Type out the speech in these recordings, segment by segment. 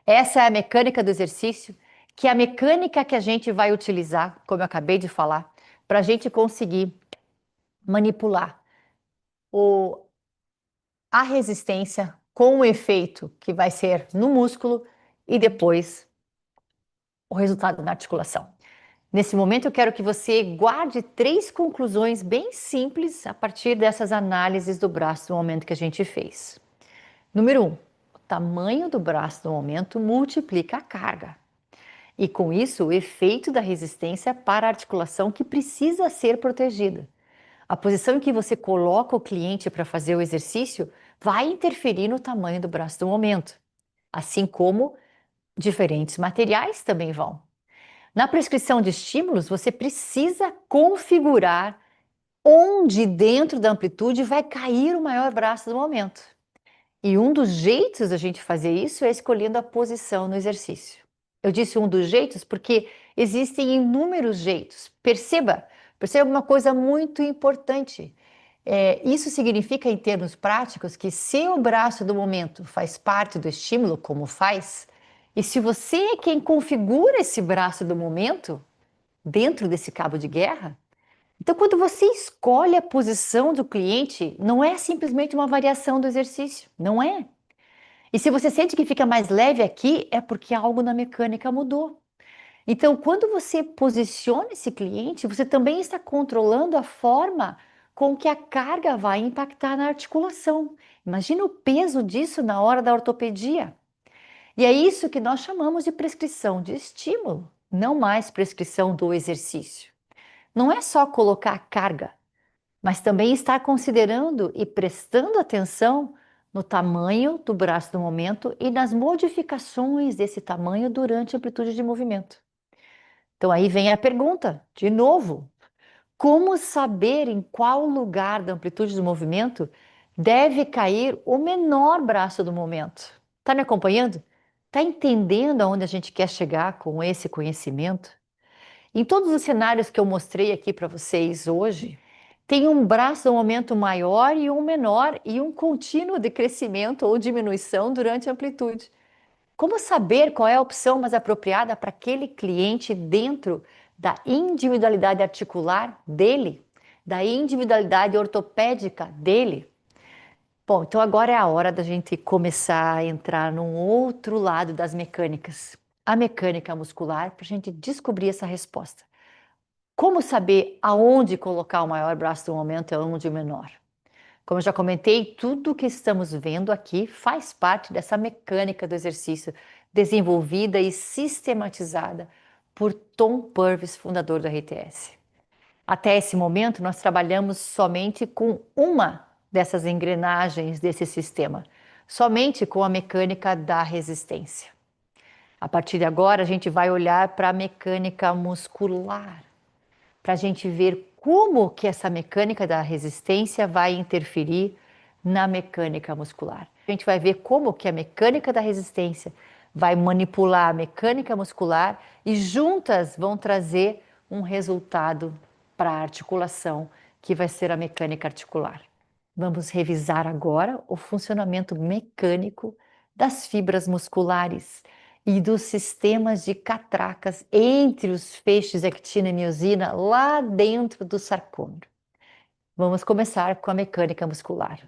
Essa é a mecânica do exercício, que é a mecânica que a gente vai utilizar, como eu acabei de falar, para a gente conseguir manipular o, a resistência com o efeito que vai ser no músculo e depois o resultado na articulação. Nesse momento, eu quero que você guarde 3 conclusões bem simples a partir dessas análises do braço no momento que a gente fez. Número 1, o tamanho do braço no momento multiplica a carga. E com isso, o efeito da resistência para a articulação que precisa ser protegida. A posição em que você coloca o cliente para fazer o exercício vai interferir no tamanho do braço do momento, assim como diferentes materiais também vão. Na prescrição de estímulos, você precisa configurar onde dentro da amplitude vai cair o maior braço do momento. E um dos jeitos da gente fazer isso é escolhendo a posição no exercício. Eu disse um dos jeitos porque existem inúmeros jeitos. Perceba uma coisa muito importante. Isso significa, em termos práticos, que se o braço do momento faz parte do estímulo, como faz, e se você é quem configura esse braço do momento dentro desse cabo de guerra, então quando você escolhe a posição do cliente, não é simplesmente uma variação do exercício, não é. E se você sente que fica mais leve aqui, é porque algo na mecânica mudou. Então, quando você posiciona esse cliente, você também está controlando a forma com que a carga vai impactar na articulação. Imagina o peso disso na hora da ortopedia. E é isso que nós chamamos de prescrição de estímulo, não mais prescrição do exercício. Não é só colocar a carga, mas também estar considerando e prestando atenção no tamanho do braço do momento e nas modificações desse tamanho durante a amplitude de movimento. Então aí vem a pergunta, de novo, como saber em qual lugar da amplitude do movimento deve cair o menor braço do momento? Está me acompanhando? Está entendendo aonde a gente quer chegar com esse conhecimento? Em todos os cenários que eu mostrei aqui para vocês hoje, tem um braço no momento maior e um menor e um contínuo de crescimento ou diminuição durante a amplitude. Como saber qual é a opção mais apropriada para aquele cliente dentro da individualidade articular dele, da individualidade ortopédica dele? Bom, então agora é a hora da gente começar a entrar num outro lado das mecânicas, a mecânica muscular, para a gente descobrir essa resposta. Como saber aonde colocar o maior braço do momento e aonde o menor? Como eu já comentei, tudo que estamos vendo aqui faz parte dessa mecânica do exercício desenvolvida e sistematizada por Tom Purvis, fundador da RTS. Até esse momento, nós trabalhamos somente com uma dessas engrenagens desse sistema, somente com a mecânica da resistência. A partir de agora, a gente vai olhar para a mecânica muscular, para a gente ver como que essa mecânica da resistência vai interferir na mecânica muscular. A gente vai ver como que a mecânica da resistência vai manipular a mecânica muscular e juntas vão trazer um resultado para a articulação, que vai ser a mecânica articular. Vamos revisar agora o funcionamento mecânico das fibras musculares e dos sistemas de catracas entre os feixes de actina e miosina lá dentro do sarcômero. Vamos começar com a mecânica muscular.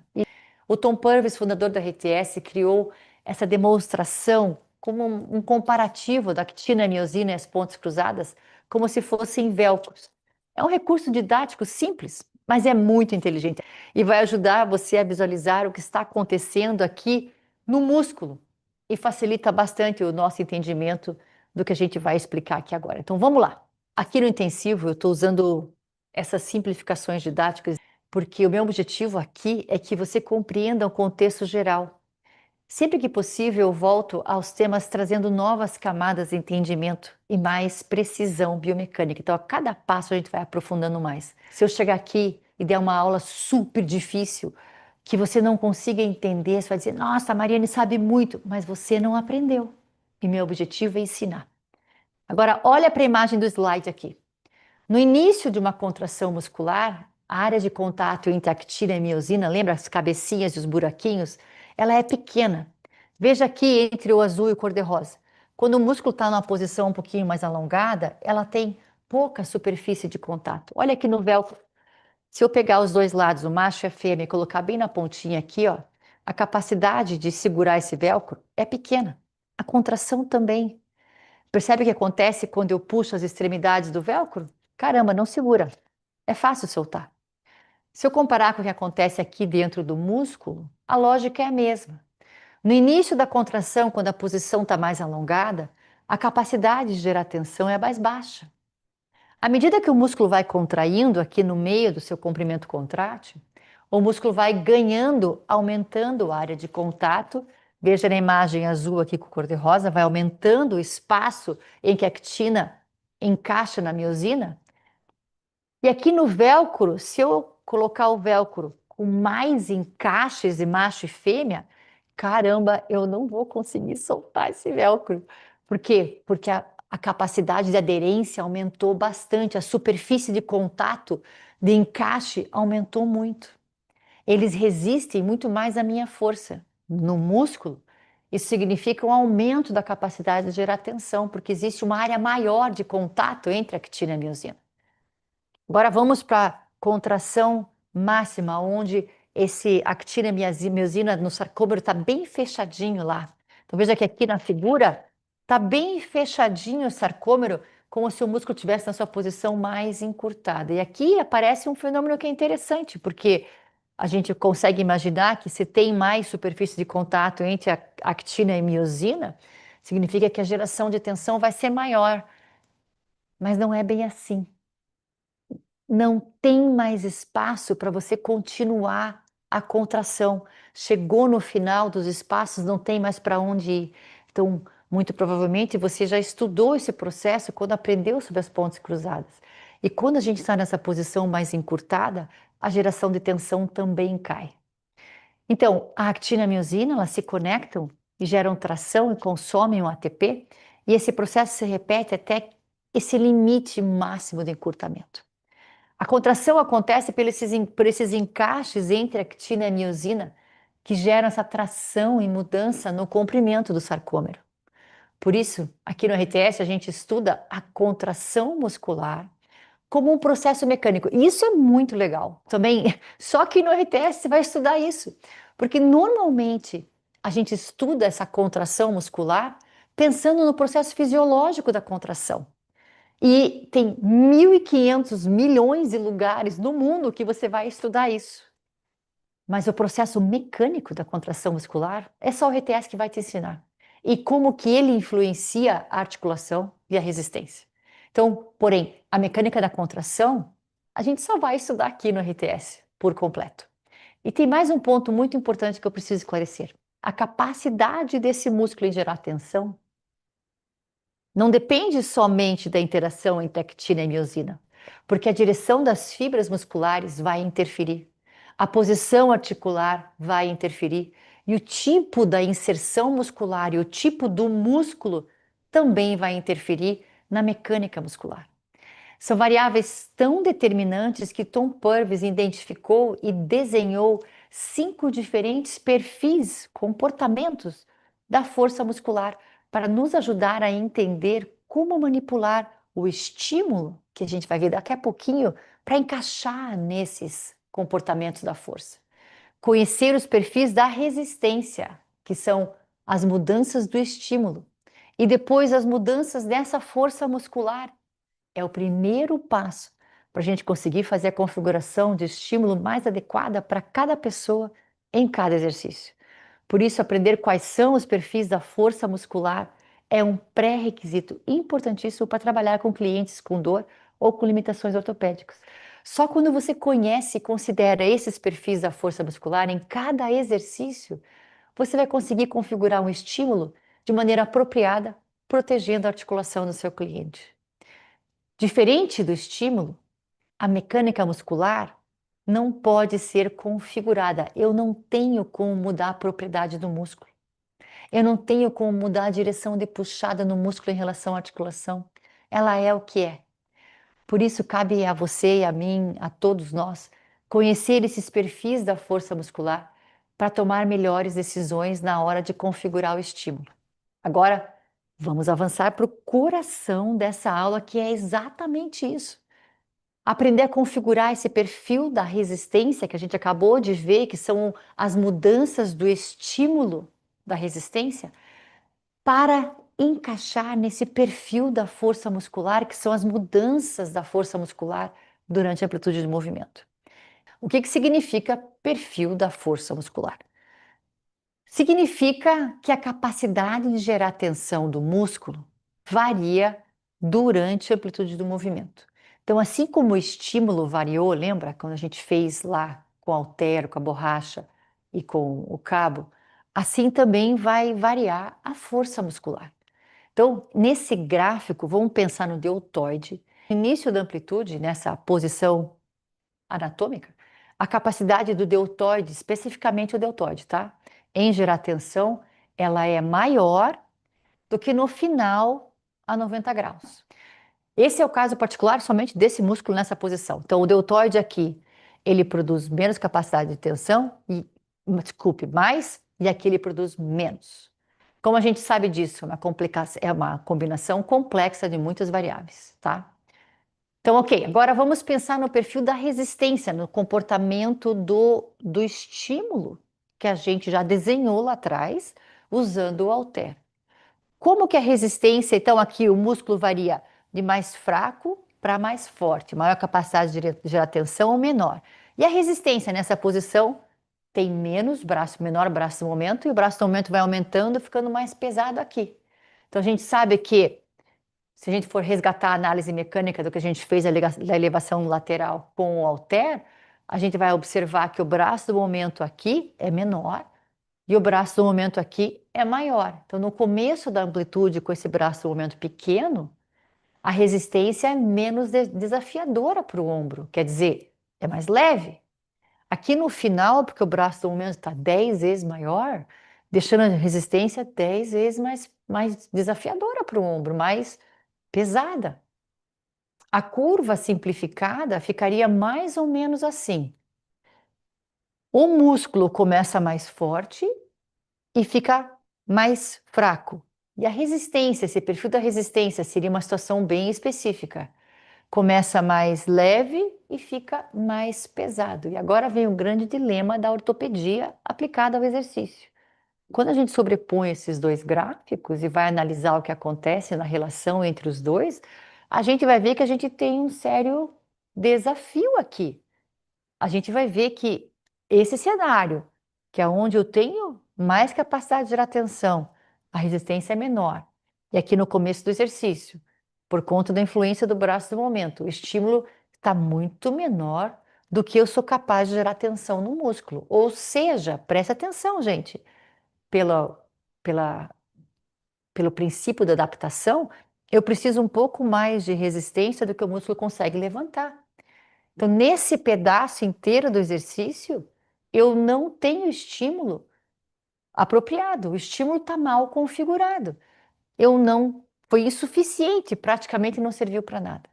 O Tom Purvis, fundador da RTS, criou essa demonstração como um comparativo da actina, a miosina e as pontes cruzadas, como se fossem velcros. É um recurso didático simples, mas é muito inteligente e vai ajudar você a visualizar o que está acontecendo aqui no músculo e facilita bastante o nosso entendimento do que a gente vai explicar aqui agora. Então vamos lá. Aqui no intensivo eu estou usando essas simplificações didáticas porque o meu objetivo aqui é que você compreenda o contexto geral. Sempre que possível, eu volto aos temas trazendo novas camadas de entendimento e mais precisão biomecânica. Então, a cada passo a gente vai aprofundando mais. Se eu chegar aqui e der uma aula super difícil, que você não consiga entender, você vai dizer, nossa, a Mariane sabe muito, mas você não aprendeu. E meu objetivo é ensinar. Agora, olha para a imagem do slide aqui. No início de uma contração muscular, a área de contato entre actina e miosina, lembra as cabecinhas e os buraquinhos? Ela é pequena. Veja aqui entre o azul e o cor-de-rosa. Quando o músculo está numa posição um pouquinho mais alongada, ela tem pouca superfície de contato. Olha aqui no velcro. Se eu pegar os dois lados, o macho e a fêmea, e colocar bem na pontinha aqui, ó, a capacidade de segurar esse velcro é pequena. A contração também. Percebe o que acontece quando eu puxo as extremidades do velcro? Caramba, não segura. É fácil soltar. Se eu comparar com o que acontece aqui dentro do músculo, a lógica é a mesma. No início da contração, quando a posição está mais alongada, a capacidade de gerar tensão é mais baixa. À medida que o músculo vai contraindo aqui no meio do seu comprimento contrátil, o músculo vai ganhando, aumentando a área de contato. Veja na imagem azul aqui com cor de rosa, vai aumentando o espaço em que a actina encaixa na miosina. E aqui no velcro, se eu colocar o velcro com mais encaixes de macho e fêmea, caramba, eu não vou conseguir soltar esse velcro. Por quê? Porque a capacidade de aderência aumentou bastante, a superfície de contato, de encaixe, aumentou muito. Eles resistem muito mais à minha força no músculo. Isso significa um aumento da capacidade de gerar tensão, porque existe uma área maior de contato entre a actina e a miosina. Agora vamos para a contração máxima, onde esse actina miosina no sarcômero está bem fechadinho lá. Então veja que aqui na figura está bem fechadinho o sarcômero, como se o músculo estivesse na sua posição mais encurtada. E aqui aparece um fenômeno que é interessante, porque a gente consegue imaginar que se tem mais superfície de contato entre a actina e a miosina, significa que a geração de tensão vai ser maior. Mas não é bem assim. Não tem mais espaço para você continuar a contração. Chegou no final dos espaços, não tem mais para onde ir. Então, muito provavelmente você já estudou esse processo quando aprendeu sobre as pontes cruzadas. E quando a gente está nessa posição mais encurtada, a geração de tensão também cai. Então, a actina e a miosina, elas se conectam e geram tração e consomem o ATP, e esse processo se repete até esse limite máximo de encurtamento. A contração acontece por esses encaixes entre a actina e a miosina, que geram essa tração e mudança no comprimento do sarcômero. Por isso, aqui no RTS, a gente estuda a contração muscular como um processo mecânico. E isso é muito legal. Também, só que no RTS você vai estudar isso, porque normalmente a gente estuda essa contração muscular pensando no processo fisiológico da contração. E tem 1.500 milhões de lugares no mundo que você vai estudar isso. Mas o processo mecânico da contração muscular é só o RTS que vai te ensinar. E como que ele influencia a articulação e a resistência. Então, porém, a mecânica da contração, a gente só vai estudar aqui no RTS por completo. E tem mais um ponto muito importante que eu preciso esclarecer. A capacidade desse músculo em gerar tensão não depende somente da interação entre actina e miosina, porque a direção das fibras musculares vai interferir, a posição articular vai interferir e o tipo da inserção muscular e o tipo do músculo também vai interferir na mecânica muscular. São variáveis tão determinantes que Tom Purvis identificou e desenhou 5 diferentes perfis, comportamentos da força muscular para nos ajudar a entender como manipular o estímulo, que a gente vai ver daqui a pouquinho, para encaixar nesses comportamentos da força. Conhecer os perfis da resistência, que são as mudanças do estímulo, e depois as mudanças dessa força muscular é o primeiro passo para a gente conseguir fazer a configuração de estímulo mais adequada para cada pessoa em cada exercício. Por isso, aprender quais são os perfis da força muscular é um pré-requisito importantíssimo para trabalhar com clientes com dor ou com limitações ortopédicas. Só quando você conhece e considera esses perfis da força muscular em cada exercício, você vai conseguir configurar um estímulo de maneira apropriada, protegendo a articulação do seu cliente. Diferente do estímulo, a mecânica muscular não pode ser configurada. Eu não tenho como mudar a propriedade do músculo. Eu não tenho como mudar a direção de puxada no músculo em relação à articulação. Ela é o que é. Por isso, cabe a você e a mim, a todos nós, conhecer esses perfis da força muscular para tomar melhores decisões na hora de configurar o estímulo. Agora, vamos avançar para o coração dessa aula, que é exatamente isso. Aprender a configurar esse perfil da resistência que a gente acabou de ver, que são as mudanças do estímulo da resistência, para encaixar nesse perfil da força muscular, que são as mudanças da força muscular durante a amplitude de movimento. O que significa perfil da força muscular? Significa que a capacidade de gerar tensão do músculo varia durante a amplitude do movimento. Então, assim como o estímulo variou, lembra quando a gente fez lá com o halter, com a borracha e com o cabo, assim também vai variar a força muscular. Então, nesse gráfico, vamos pensar no deltoide. No início da amplitude, nessa posição anatômica, a capacidade do deltoide, especificamente o deltoide, tá? Em gerar tensão, ela é maior do que no final a 90 graus. Esse é o caso particular somente desse músculo nessa posição. Então, o deltoide aqui, ele produz menos capacidade de tensão, desculpe, mais, e aqui ele produz menos. Como a gente sabe disso? É uma combinação complexa de muitas variáveis, tá? Então, ok, agora vamos pensar no perfil da resistência, no comportamento do estímulo que a gente já desenhou lá atrás, usando o halter. Como que a resistência, então aqui o músculo varia de mais fraco para mais forte, maior capacidade de gerar tensão ou menor. E a resistência nessa posição tem menos braço, menor braço no momento, e o braço no momento vai aumentando, ficando mais pesado aqui. Então a gente sabe que se a gente for resgatar a análise mecânica do que a gente fez da elevação lateral com o halter, a gente vai observar que o braço do momento aqui é menor e o braço do momento aqui é maior. Então, no começo da amplitude, com esse braço do momento pequeno, a resistência é menos desafiadora para o ombro, quer dizer, é mais leve. Aqui no final, porque o braço do momento está 10 vezes maior, deixando a resistência 10 vezes mais desafiadora para o ombro, mais pesada. A curva simplificada ficaria mais ou menos assim. O músculo começa mais forte e fica mais fraco. E a resistência, esse perfil da resistência seria uma situação bem específica. Começa mais leve e fica mais pesado. E agora vem o grande dilema da ortopedia aplicada ao exercício. Quando a gente sobrepõe esses dois gráficos e vai analisar o que acontece na relação entre os dois, a gente vai ver que a gente tem um sério desafio aqui. A gente vai ver que esse cenário, que é onde eu tenho mais capacidade de gerar tensão, a resistência é menor. E aqui no começo do exercício, por conta da influência do braço do momento, o estímulo está muito menor do que eu sou capaz de gerar tensão no músculo. Ou seja, preste atenção, gente, pela, pela, pelo princípio da adaptação, eu preciso um pouco mais de resistência do que o músculo consegue levantar. Então, nesse pedaço inteiro do exercício, eu não tenho estímulo apropriado, o estímulo está mal configurado. Eu não, foi insuficiente, praticamente não serviu para nada.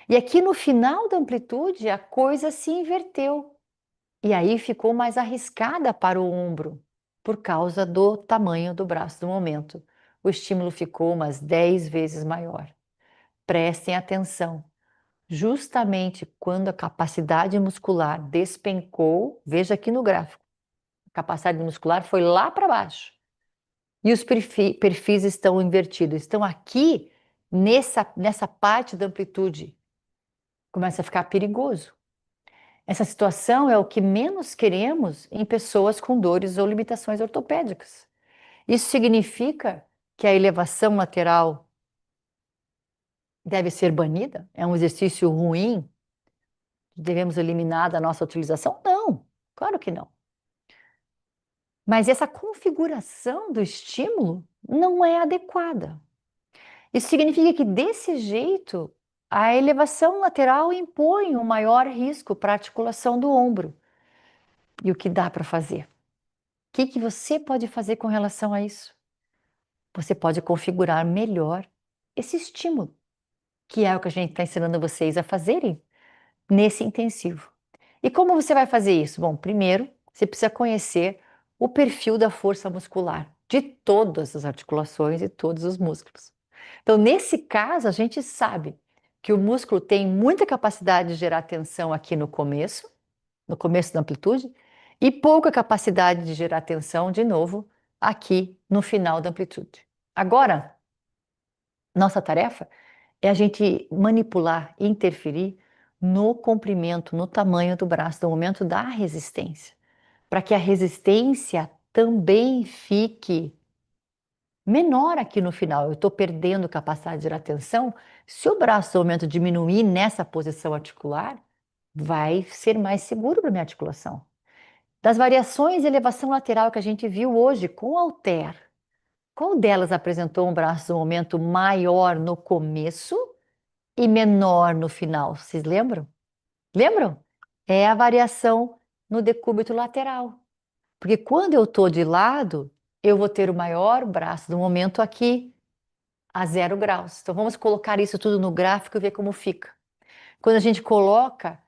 E aqui no final da amplitude, a coisa se inverteu. E aí ficou mais arriscada para o ombro, por causa do tamanho do braço do momento. O estímulo ficou umas 10 vezes maior. Prestem atenção. Justamente quando a capacidade muscular despencou, veja aqui no gráfico, a capacidade muscular foi lá para baixo. E os perfis estão invertidos, estão aqui nessa parte da amplitude. Começa a ficar perigoso. Essa situação é o que menos queremos em pessoas com dores ou limitações ortopédicas. Isso significa que a elevação lateral deve ser banida? É um exercício ruim? Devemos eliminar da nossa utilização? Não, claro que não. Mas essa configuração do estímulo não é adequada. Isso significa que, desse jeito, a elevação lateral impõe um maior risco para a articulação do ombro. E o que dá para fazer? O que você pode fazer com relação a isso? Você pode configurar melhor esse estímulo, que é o que a gente está ensinando vocês a fazerem nesse intensivo. E como você vai fazer isso? Bom, primeiro, você precisa conhecer o perfil da força muscular de todas as articulações e todos os músculos. Então, nesse caso, a gente sabe que o músculo tem muita capacidade de gerar tensão aqui no começo da amplitude, e pouca capacidade de gerar tensão, de novo, aqui no final da amplitude. Agora, nossa tarefa é a gente manipular, interferir no comprimento, no tamanho do braço, no momento da resistência, para que a resistência também fique menor aqui no final. Eu estou perdendo capacidade de gerar tensão. Se o braço no momento diminuir nessa posição articular, vai ser mais seguro para minha articulação. Das variações de elevação lateral que a gente viu hoje com o halter, qual delas apresentou um braço no momento maior no começo e menor no final? Vocês lembram? Lembram? É a variação no decúbito lateral. Porque quando eu estou de lado, eu vou ter o maior braço do momento aqui a 0 graus. Então vamos colocar isso tudo no gráfico e ver como fica. Quando a gente coloca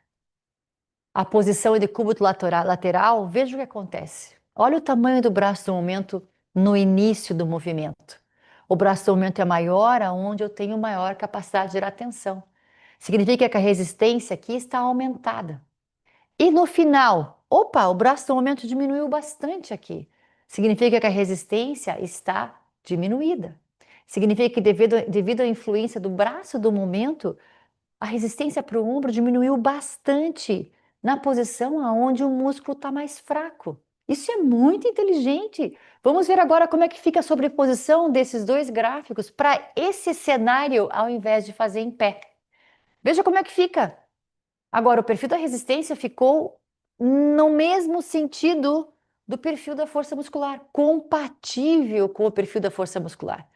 a posição de decúbito lateral, veja o que acontece. Olha o tamanho do braço do momento no início do movimento. O braço do momento é maior aonde eu tenho maior capacidade de gerar tensão. Significa que a resistência aqui está aumentada. E no final, opa, o braço do momento diminuiu bastante aqui. Significa que a resistência está diminuída. Significa que devido à influência do braço do momento, a resistência para o ombro diminuiu bastante na posição aonde o músculo está mais fraco. Isso é muito inteligente. Vamos ver agora como é que fica a sobreposição desses dois gráficos para esse cenário ao invés de fazer em pé. Veja como é que fica. Agora, o perfil da resistência ficou no mesmo sentido do perfil da força muscular, compatível com o perfil da força muscular.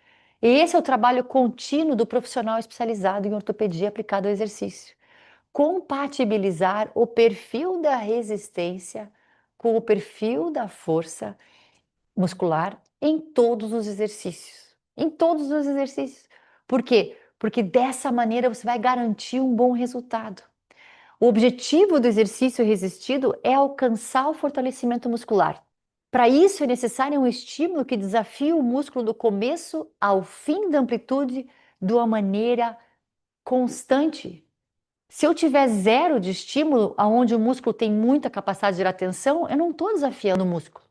E esse é o trabalho contínuo do profissional especializado em ortopedia aplicado ao exercício. Compatibilizar o perfil da resistência com o perfil da força muscular em todos os exercícios. Em todos os exercícios. Por quê? Porque dessa maneira você vai garantir um bom resultado. O objetivo do exercício resistido é alcançar o fortalecimento muscular. Para isso é necessário um estímulo que desafie o músculo do começo ao fim da amplitude de uma maneira constante. Se eu tiver 0 de estímulo, aonde o músculo tem muita capacidade de gerar tensão, eu não estou desafiando o músculo.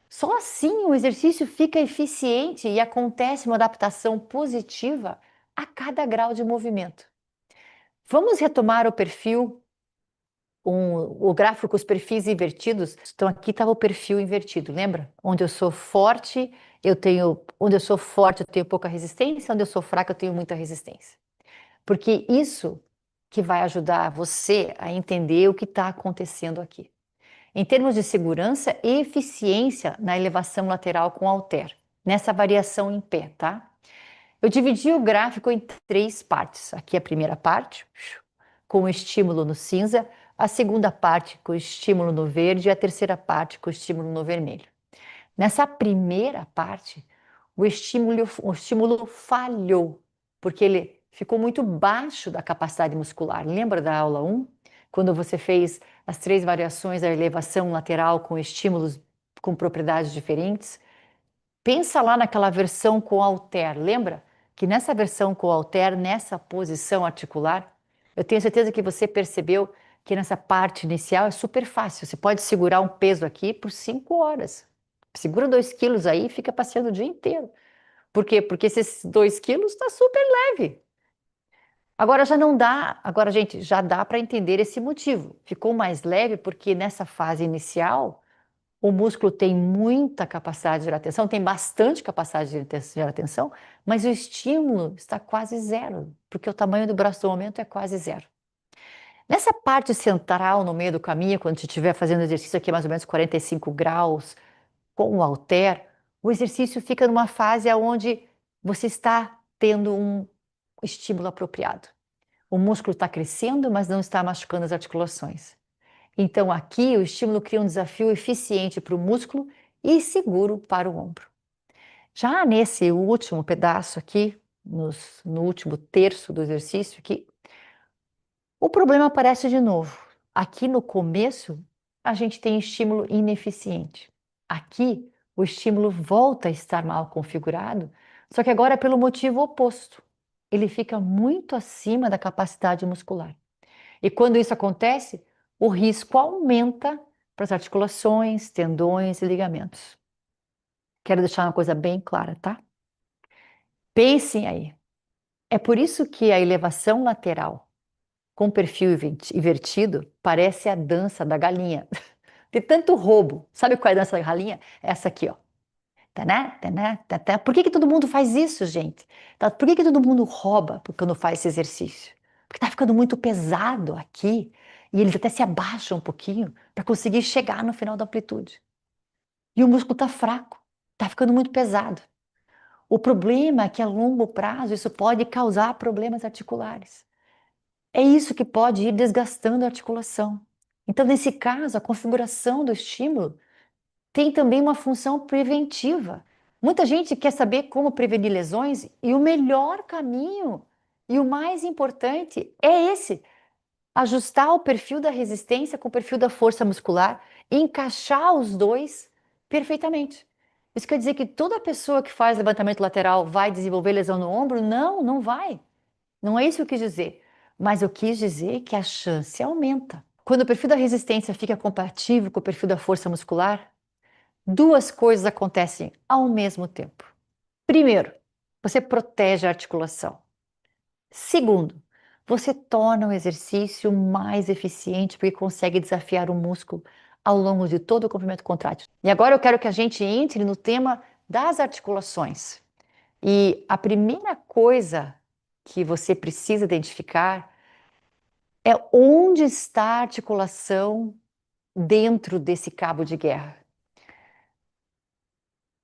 Só assim o exercício fica eficiente e acontece uma adaptação positiva a cada grau de movimento. Vamos retomar o perfil, o gráfico com os perfis invertidos. Então aqui estava o perfil invertido, lembra? Onde eu sou forte, onde eu sou forte, eu tenho pouca resistência, onde eu sou fraca, eu tenho muita resistência. Porque isso que vai ajudar você a entender o que está acontecendo aqui. Em termos de segurança e eficiência na elevação lateral com halter, nessa variação em pé, tá? Eu dividi o gráfico em 3 partes. Aqui a primeira parte, com o estímulo no cinza, a segunda parte com o estímulo no verde e a terceira parte com o estímulo no vermelho. Nessa primeira parte, o estímulo falhou, porque ele ficou muito baixo da capacidade muscular. Lembra da aula 1? Quando você fez as 3 variações da elevação lateral com estímulos com propriedades diferentes? Pensa lá naquela versão com halter, lembra? Que nessa versão com halter, nessa posição articular, eu tenho certeza que você percebeu que nessa parte inicial é super fácil. Você pode segurar um peso aqui por 5 horas. Segura 2 quilos aí e fica passeando o dia inteiro. Por quê? Porque esses 2 quilos está super leve. Agora já não dá, agora, gente, já dá para entender esse motivo. Ficou mais leve porque nessa fase inicial o músculo tem muita capacidade de gerar tensão, tem bastante capacidade de gerar tensão, mas o estímulo está quase 0, porque o tamanho do braço do momento é quase 0. Nessa parte central, no meio do caminho, quando você estiver fazendo exercício aqui mais ou menos 45 graus, com o halter, o exercício fica numa fase onde você está tendo um estímulo apropriado. O músculo está crescendo, mas não está machucando as articulações. Então, aqui o estímulo cria um desafio eficiente para o músculo e seguro para o ombro. Já nesse último pedaço aqui, no último terço do exercício aqui, o problema aparece de novo. Aqui no começo, a gente tem estímulo ineficiente. Aqui, o estímulo volta a estar mal configurado, só que agora é pelo motivo oposto. Ele fica muito acima da capacidade muscular. E quando isso acontece, o risco aumenta para as articulações, tendões e ligamentos. Quero deixar uma coisa bem clara, tá? Pensem aí. É por isso que a elevação lateral com perfil invertido parece a dança da galinha. De tanto roubo. Sabe qual é a dança da galinha? Essa aqui, ó. Taná, taná, tatá. Por que que todo mundo faz isso, gente? Por que que todo mundo rouba quando faz esse exercício? Porque tá ficando muito pesado aqui e eles até se abaixam um pouquinho para conseguir chegar no final da amplitude. E o músculo tá fraco, tá ficando muito pesado. O problema é que a longo prazo isso pode causar problemas articulares. É isso que pode ir desgastando a articulação. Então, nesse caso, a configuração do estímulo tem também uma função preventiva. Muita gente quer saber como prevenir lesões e o melhor caminho e o mais importante é esse: ajustar o perfil da resistência com o perfil da força muscular e encaixar os dois perfeitamente. Isso quer dizer que toda pessoa que faz levantamento lateral vai desenvolver lesão no ombro? Não, não vai. Não é isso que eu quis dizer. Mas eu quis dizer que a chance aumenta. Quando o perfil da resistência fica compatível com o perfil da força muscular, duas coisas acontecem ao mesmo tempo. Primeiro, você protege a articulação. Segundo, você torna o exercício mais eficiente porque consegue desafiar o músculo ao longo de todo o comprimento contrátil. E agora eu quero que a gente entre no tema das articulações. E a primeira coisa que você precisa identificar é onde está a articulação dentro desse cabo de guerra.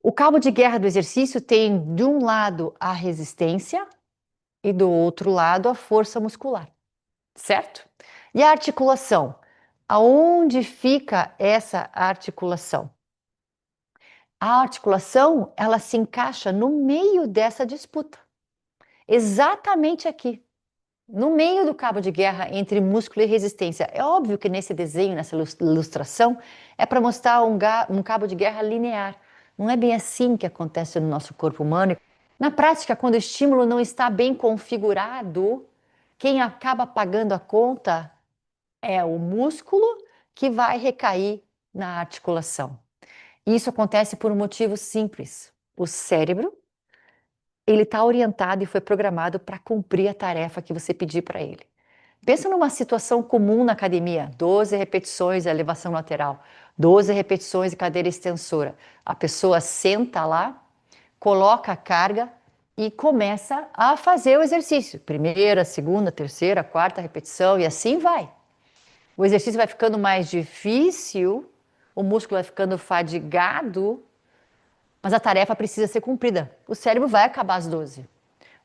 O cabo de guerra do exercício tem de um lado a resistência e do outro lado a força muscular, certo? E a articulação? Aonde fica essa articulação? A articulação, ela se encaixa no meio dessa disputa. Exatamente aqui, no meio do cabo de guerra entre músculo e resistência. É óbvio que nesse desenho, nessa ilustração, é para mostrar um cabo de guerra linear. Não é bem assim que acontece no nosso corpo humano. Na prática, quando o estímulo não está bem configurado, quem acaba pagando a conta é o músculo que vai recair na articulação. Isso acontece por um motivo simples. O cérebro, ele está orientado e foi programado para cumprir a tarefa que você pedir para ele. Pensa numa situação comum na academia: 12 repetições de elevação lateral, 12 repetições de cadeira extensora. A pessoa senta lá, coloca a carga e começa a fazer o exercício. Primeira, segunda, terceira, quarta repetição e assim vai. O exercício vai ficando mais difícil, o músculo vai ficando fadigado, mas a tarefa precisa ser cumprida. O cérebro vai acabar às 12.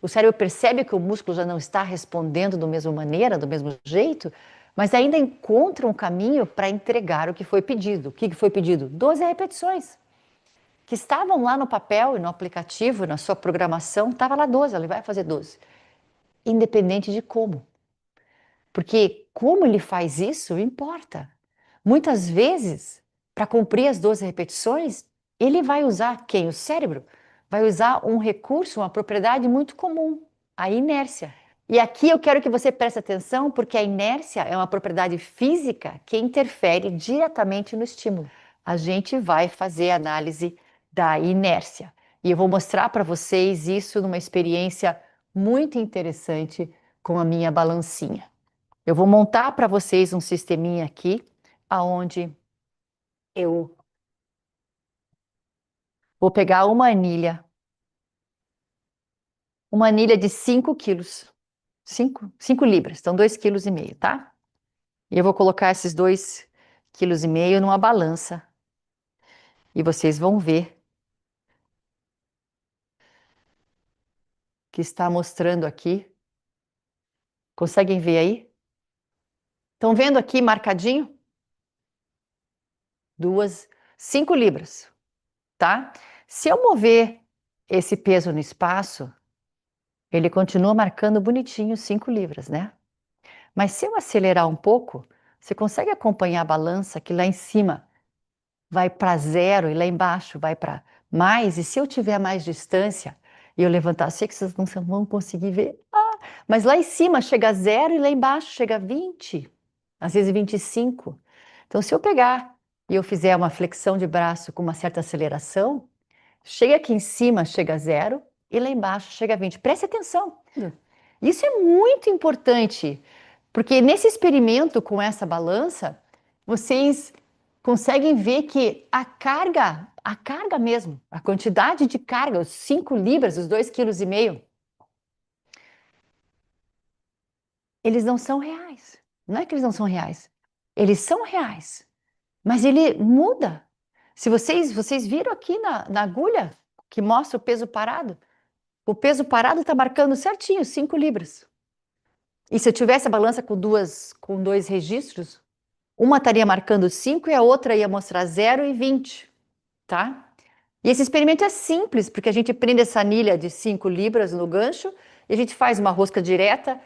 O cérebro percebe que o músculo já não está respondendo da mesma maneira, do mesmo jeito, mas ainda encontra um caminho para entregar o que foi pedido. O que foi pedido? 12 repetições. Que estavam lá no papel e no aplicativo, na sua programação, estava lá 12, ele vai fazer 12. Independente de como. Porque como ele faz isso, importa. Muitas vezes, para cumprir as 12 repetições, ele vai usar quem? O cérebro? Vai usar um recurso, uma propriedade muito comum, a inércia. E aqui eu quero que você preste atenção, porque a inércia é uma propriedade física que interfere diretamente no estímulo. A gente vai fazer análise da inércia. E eu vou mostrar para vocês isso numa experiência muito interessante com a minha balancinha. Eu vou montar para vocês um sisteminha aqui, aonde eu vou pegar uma anilha de 5 quilos, 5 libras, então 2,5 kg, tá? E eu vou colocar esses 2,5 kg numa balança e vocês vão ver que está mostrando aqui. Conseguem ver aí? Estão vendo aqui marcadinho? 5 libras, tá? Se eu mover esse peso no espaço, ele continua marcando bonitinho 5 libras, né? Mas se eu acelerar um pouco, você consegue acompanhar a balança que lá em cima vai para zero e lá embaixo vai para mais, e se eu tiver mais distância e eu levantar, sei que vocês não vão conseguir ver, mas lá em cima chega a zero e lá embaixo chega a 20, às vezes 25. Então, se eu pegar e eu fizer uma flexão de braço com uma certa aceleração, chega aqui em cima, chega a zero, e lá embaixo chega a 20. Preste atenção. Isso é muito importante, porque nesse experimento com essa balança, vocês conseguem ver que a carga mesmo, a quantidade de carga, os 5 libras, os 2,5 kg, eles não são reais. Não é que eles não são reais. Eles são reais, mas ele muda. Se vocês viram aqui na agulha que mostra o peso parado está marcando certinho 5 libras. E se eu tivesse a balança com dois registros, uma estaria marcando 5 e a outra ia mostrar 0 e 20, tá? E esse experimento é simples, porque a gente prende essa anilha de 5 libras no gancho e a gente faz uma rosca direta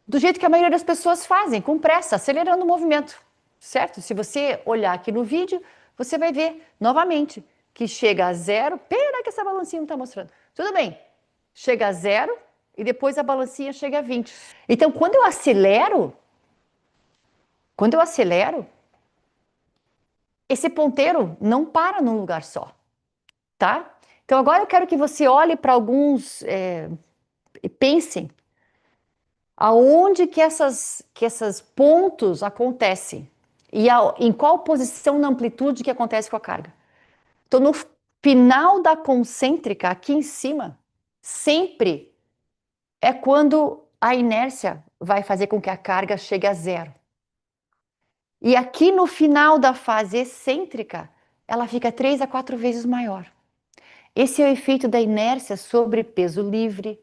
do jeito que a maioria das pessoas fazem, com pressa, acelerando o movimento, certo? Se você olhar aqui no vídeo, você vai ver novamente que chega a zero. Pera que essa balancinha não está mostrando. Tudo bem, chega a zero e depois a balancinha chega a 20. Então, quando eu acelero, esse ponteiro não para num lugar só, tá? Então, agora eu quero que você olhe para alguns e pensem aonde que esses pontos acontecem e em qual posição na amplitude que acontece com a carga. Então, no final da concêntrica, aqui em cima, sempre é quando a inércia vai fazer com que a carga chegue a zero. E aqui no final da fase excêntrica, ela fica 3 a 4 vezes maior. Esse é o efeito da inércia sobre peso livre,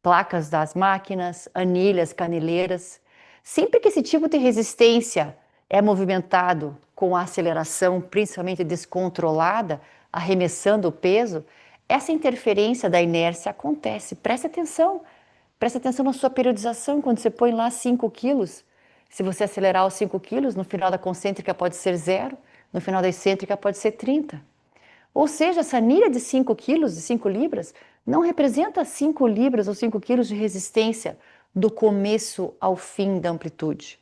placas das máquinas, anilhas, caneleiras. Sempre que esse tipo de resistência é movimentado com a aceleração, principalmente descontrolada, arremessando o peso, essa interferência da inércia acontece. Preste atenção na sua periodização quando você põe lá 5 quilos. Se você acelerar os 5 quilos, no final da concêntrica pode ser 0, no final da excêntrica pode ser 30. Ou seja, essa anilha de 5 quilos, de 5 libras, não representa 5 libras ou 5 quilos de resistência do começo ao fim da amplitude.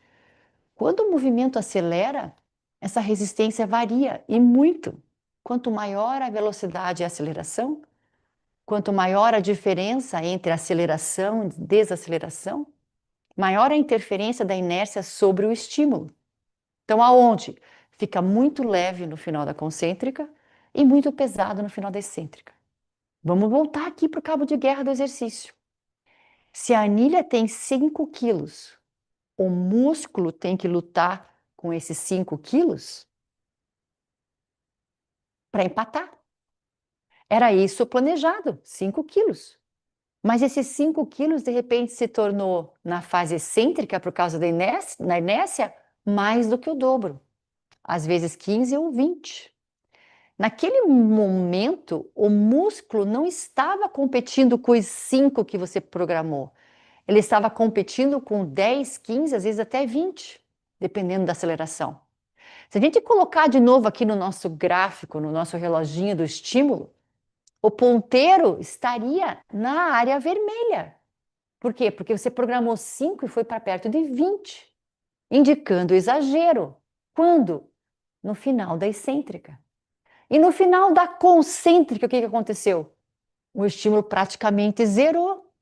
Quando o movimento acelera, essa resistência varia e muito. Quanto maior a velocidade e a aceleração, quanto maior a diferença entre aceleração e desaceleração, maior a interferência da inércia sobre o estímulo. Então, aonde? Fica muito leve no final da concêntrica e muito pesado no final da excêntrica. Vamos voltar aqui para o cabo de guerra do exercício. Se a anilha tem 5 quilos, o músculo tem que lutar com esses 5 quilos para empatar. Era isso planejado, 5 quilos. Mas esses 5 quilos, de repente, se tornou, na fase excêntrica, por causa da inércia, mais do que o dobro. Às vezes 15 ou 20. Naquele momento, o músculo não estava competindo com os 5 que você programou. Ele estava competindo com 10, 15, às vezes até 20, dependendo da aceleração. Se a gente colocar de novo aqui no nosso gráfico, no nosso reloginho do estímulo, o ponteiro estaria na área vermelha. Por quê? Porque você programou 5 e foi para perto de 20, indicando exagero. Quando? No final da excêntrica. E no final da concêntrica, o que aconteceu? O estímulo praticamente zerou.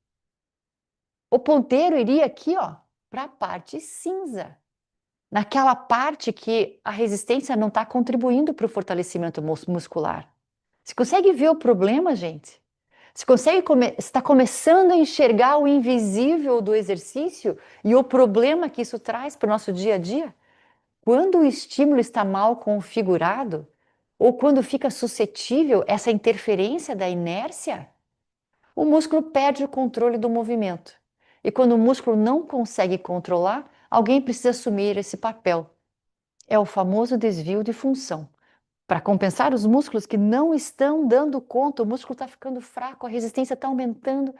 O ponteiro iria aqui, ó, para a parte cinza. Naquela parte que a resistência não está contribuindo para o fortalecimento muscular. Você consegue ver o problema, gente? Você consegue está começando a enxergar o invisível do exercício e o problema que isso traz para o nosso dia a dia? Quando o estímulo está mal configurado, ou quando fica suscetível essa interferência da inércia, o músculo perde o controle do movimento. E quando o músculo não consegue controlar, alguém precisa assumir esse papel. É o famoso desvio de função. Para compensar os músculos que não estão dando conta, o músculo está ficando fraco, a resistência está aumentando.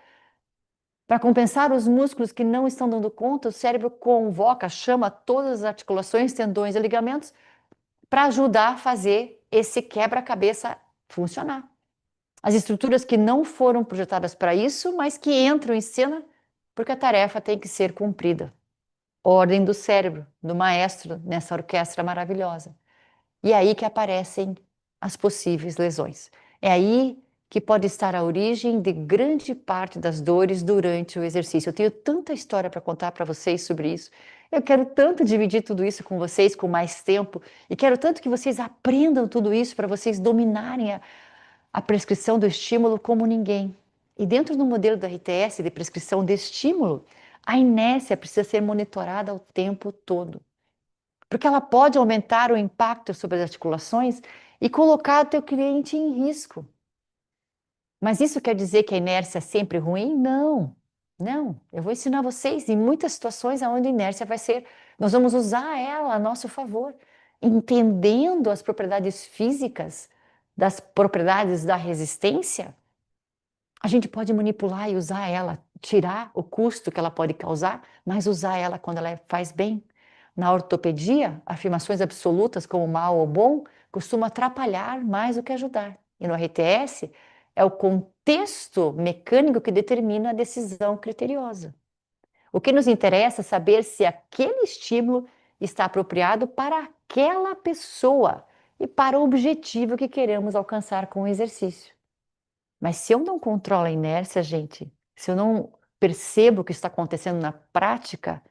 Para compensar os músculos que não estão dando conta, o cérebro convoca, chama todas as articulações, tendões e ligamentos para ajudar a fazer esse quebra-cabeça funcionar. As estruturas que não foram projetadas para isso, mas que entram em cena porque a tarefa tem que ser cumprida. Ordem do cérebro, do maestro nessa orquestra maravilhosa. E é aí que aparecem as possíveis lesões. É aí que pode estar a origem de grande parte das dores durante o exercício. Eu tenho tanta história para contar para vocês sobre isso. Eu quero tanto dividir tudo isso com vocês com mais tempo e quero tanto que vocês aprendam tudo isso para vocês dominarem a prescrição do estímulo como ninguém. E dentro do modelo da RTS de prescrição de estímulo, a inércia precisa ser monitorada o tempo todo, porque ela pode aumentar o impacto sobre as articulações e colocar o teu cliente em risco. Mas isso quer dizer que a inércia é sempre ruim? Não, não. Eu vou ensinar vocês em muitas situações onde a inércia vai ser, nós vamos usar ela a nosso favor, entendendo as propriedades físicas das propriedades da resistência. A gente pode manipular e usar ela, tirar o custo que ela pode causar, mas usar ela quando ela faz bem. Na ortopedia, afirmações absolutas como mal ou bom costumam atrapalhar mais do que ajudar. E no RTS, é o contexto mecânico que determina a decisão criteriosa. O que nos interessa é saber se aquele estímulo está apropriado para aquela pessoa e para o objetivo que queremos alcançar com o exercício. Mas se eu não controlo a inércia, gente, se eu não percebo o que está acontecendo na prática,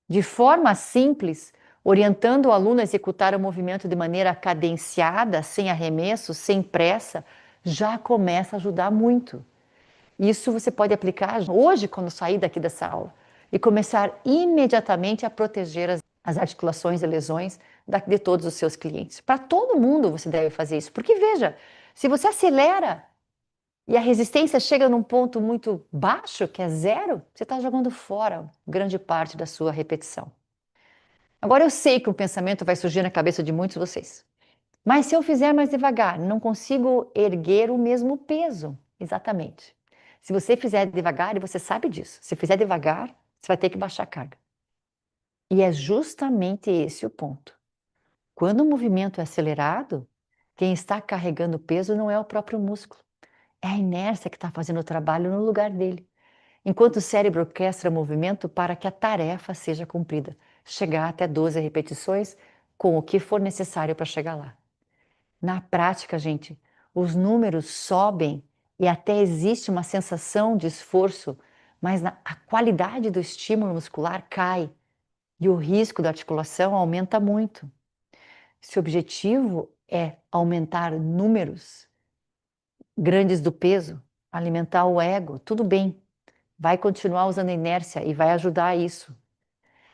de forma simples, orientando o aluno a executar o movimento de maneira cadenciada, sem arremesso, sem pressa, já começa a ajudar muito. Isso você pode aplicar hoje, quando sair daqui dessa aula, e começar imediatamente a proteger as articulações e lesões de todos os seus clientes. Para todo mundo você deve fazer isso, porque veja, se você acelera e a resistência chega num ponto muito baixo, que é zero, você está jogando fora grande parte da sua repetição. Agora eu sei que o pensamento vai surgir na cabeça de muitos de vocês. Mas se eu fizer mais devagar, não consigo erguer o mesmo peso. Exatamente. Se você fizer devagar, e você sabe disso, se fizer devagar, você vai ter que baixar a carga. E é justamente esse o ponto. Quando o movimento é acelerado, quem está carregando o peso não é o próprio músculo. É a inércia que está fazendo o trabalho no lugar dele. Enquanto o cérebro orquestra o movimento para que a tarefa seja cumprida, chegar até 12 repetições com o que for necessário para chegar lá. Na prática, gente, os números sobem e até existe uma sensação de esforço, mas a qualidade do estímulo muscular cai e o risco da articulação aumenta muito. Se o objetivo é aumentar números grandes do peso, alimentar o ego, tudo bem, vai continuar usando a inércia e vai ajudar a isso.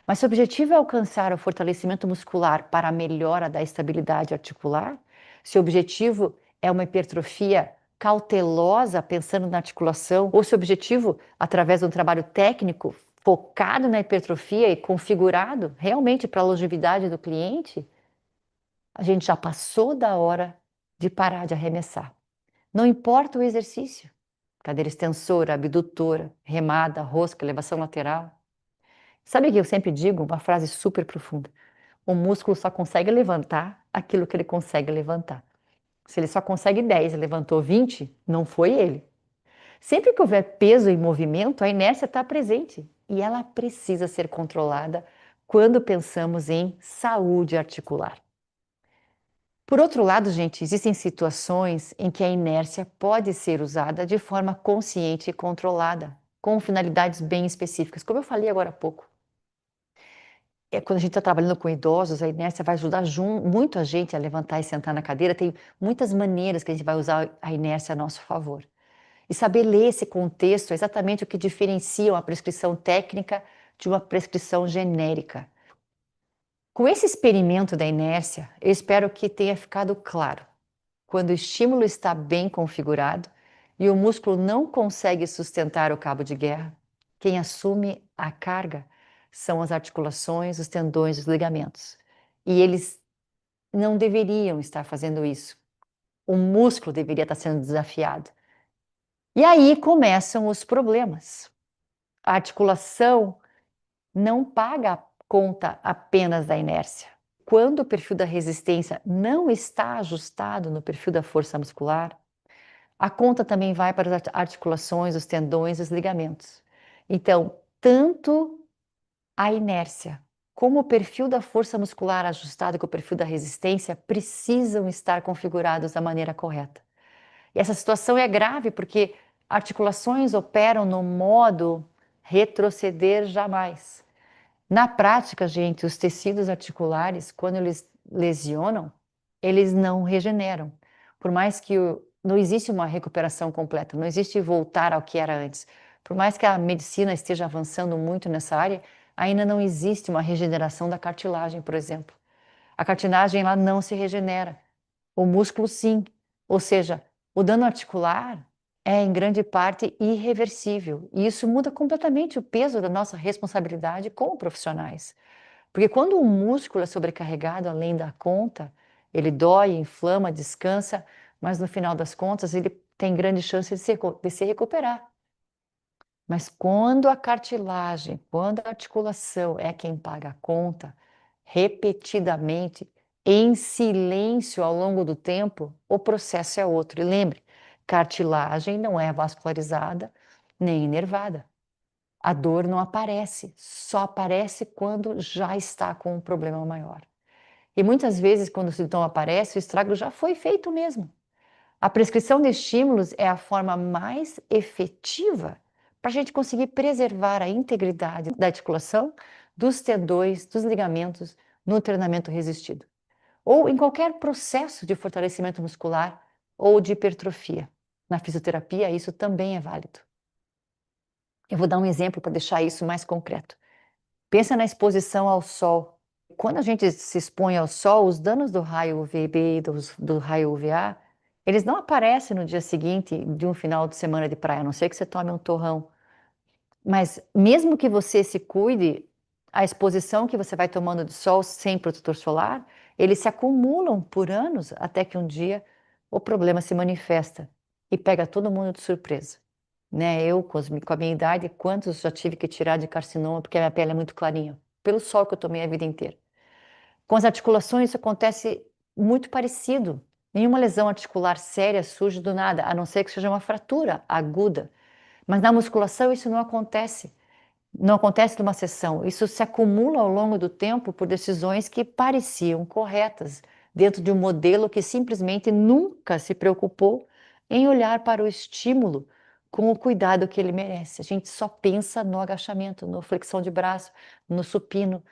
Mas se o objetivo é alcançar o fortalecimento muscular para a melhora da estabilidade articular, se o objetivo é uma hipertrofia cautelosa, pensando na articulação, ou se o objetivo, através de um trabalho técnico focado na hipertrofia e configurado realmente para a longevidade do cliente, a gente já passou da hora de parar de arremessar. Não importa o exercício, cadeira extensora, abdutora, remada, rosca, elevação lateral. Sabe o que eu sempre digo? Uma frase super profunda. O músculo só consegue levantar aquilo que ele consegue levantar. Se ele só consegue 10 e levantou 20, não foi ele. Sempre que houver peso em movimento, a inércia está presente e ela precisa ser controlada quando pensamos em saúde articular. Por outro lado, gente, existem situações em que a inércia pode ser usada de forma consciente e controlada, com finalidades bem específicas, como eu falei agora há pouco. Quando a gente está trabalhando com idosos, a inércia vai ajudar muito a gente a levantar e sentar na cadeira. Tem muitas maneiras que a gente vai usar a inércia a nosso favor. E saber ler esse contexto é exatamente o que diferencia uma prescrição técnica de uma prescrição genérica. Com esse experimento da inércia, eu espero que tenha ficado claro. Quando o estímulo está bem configurado e o músculo não consegue sustentar o cabo de guerra, quem assume a carga são as articulações, os tendões, os ligamentos. E eles não deveriam estar fazendo isso. O músculo deveria estar sendo desafiado. E aí começam os problemas. A articulação não paga a conta apenas da inércia. quando o perfil da resistência não está ajustado no perfil da força muscular, a conta também vai para as articulações, os tendões, os ligamentos. Então, tanto a inércia como o perfil da força muscular ajustado com o perfil da resistência precisam estar configurados da maneira correta. E essa situação é grave porque articulações operam no modo retroceder jamais. Na prática, gente, os tecidos articulares, quando eles lesionam, eles não regeneram. Por mais que não existe uma recuperação completa, não existe voltar ao que era antes. Por mais que a medicina esteja avançando muito nessa área, ainda não existe uma regeneração da cartilagem, por exemplo. A cartilagem ela não se regenera. O músculo sim. Ou seja, o dano articular é em grande parte irreversível. E isso muda completamente o peso da nossa responsabilidade como profissionais. Porque quando o músculo é sobrecarregado além da conta, ele dói, inflama, descansa, mas no final das contas ele tem grande chance de se recuperar. Mas quando a cartilagem, quando a articulação é quem paga a conta, repetidamente, em silêncio ao longo do tempo, o processo é outro. E lembre, cartilagem não é vascularizada nem inervada. A dor não aparece, só aparece quando já está com um problema maior. E muitas vezes, quando o sintoma aparece, o estrago já foi feito mesmo. A prescrição de estímulos é a forma mais efetiva para a gente conseguir preservar a integridade da articulação, dos tendões, dos ligamentos no treinamento resistido, ou em qualquer processo de fortalecimento muscular ou de hipertrofia. Na fisioterapia, isso também é válido. Eu vou dar um exemplo para deixar isso mais concreto. Pensa na exposição ao sol. Quando a gente se expõe ao sol, os danos do raio UVB e do raio UVA, eles não aparecem no dia seguinte de um final de semana de praia, a não ser que você tome um torrão. Mas mesmo que você se cuide, a exposição que você vai tomando de sol sem protetor solar, eles se acumulam por anos até que um dia o problema se manifesta e pega todo mundo de surpresa. Né? Eu, com a minha idade, quantos já tive que tirar de carcinoma porque a minha pele é muito clarinha, pelo sol que eu tomei a vida inteira. Com as articulações, isso acontece muito parecido. Nenhuma lesão articular séria surge do nada, a não ser que seja uma fratura aguda. Mas na musculação isso não acontece. Não acontece numa sessão. Isso se acumula ao longo do tempo por decisões que pareciam corretas, dentro de um modelo que simplesmente nunca se preocupou em olhar para o estímulo com o cuidado que ele merece. A gente só pensa no agachamento, no flexão de braço, no supino.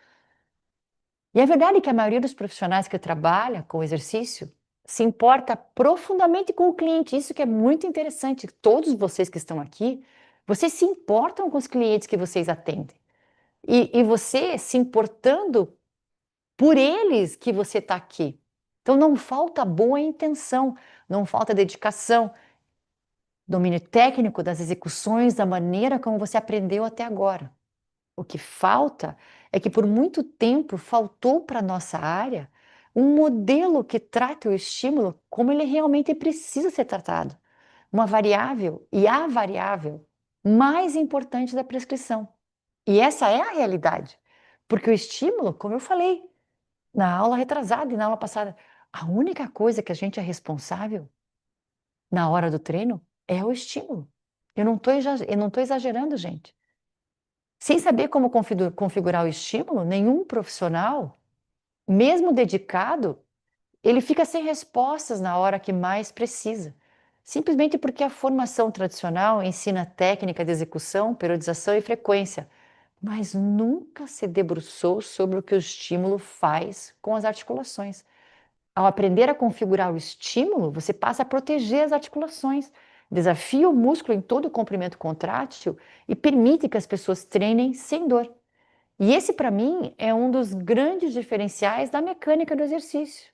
E é verdade que a maioria dos profissionais que trabalha com exercício se importa profundamente com o cliente. Isso que é muito interessante. Todos vocês que estão aqui, vocês se importam com os clientes que vocês atendem. E você se importando por eles que você está aqui. Então não falta boa intenção, não falta dedicação, domínio técnico das execuções, da maneira como você aprendeu até agora. O que falta é que por muito tempo faltou para a nossa área um modelo que trate o estímulo como ele realmente precisa ser tratado. Uma variável e a variável mais importante da prescrição. E essa é a realidade. Porque o estímulo, como eu falei na aula retrasada e na aula passada, a única coisa que a gente é responsável na hora do treino é o estímulo. Eu não estou exagerando, gente. Sem saber como configurar o estímulo, nenhum profissional, mesmo dedicado, ele fica sem respostas na hora que mais precisa. Simplesmente porque a formação tradicional ensina técnica de execução, periodização e frequência, mas nunca se debruçou sobre o que o estímulo faz com as articulações. Ao aprender a configurar o estímulo, você passa a proteger as articulações, desafia o músculo em todo o comprimento contrátil e permite que as pessoas treinem sem dor. E esse, para mim, é um dos grandes diferenciais da mecânica do exercício.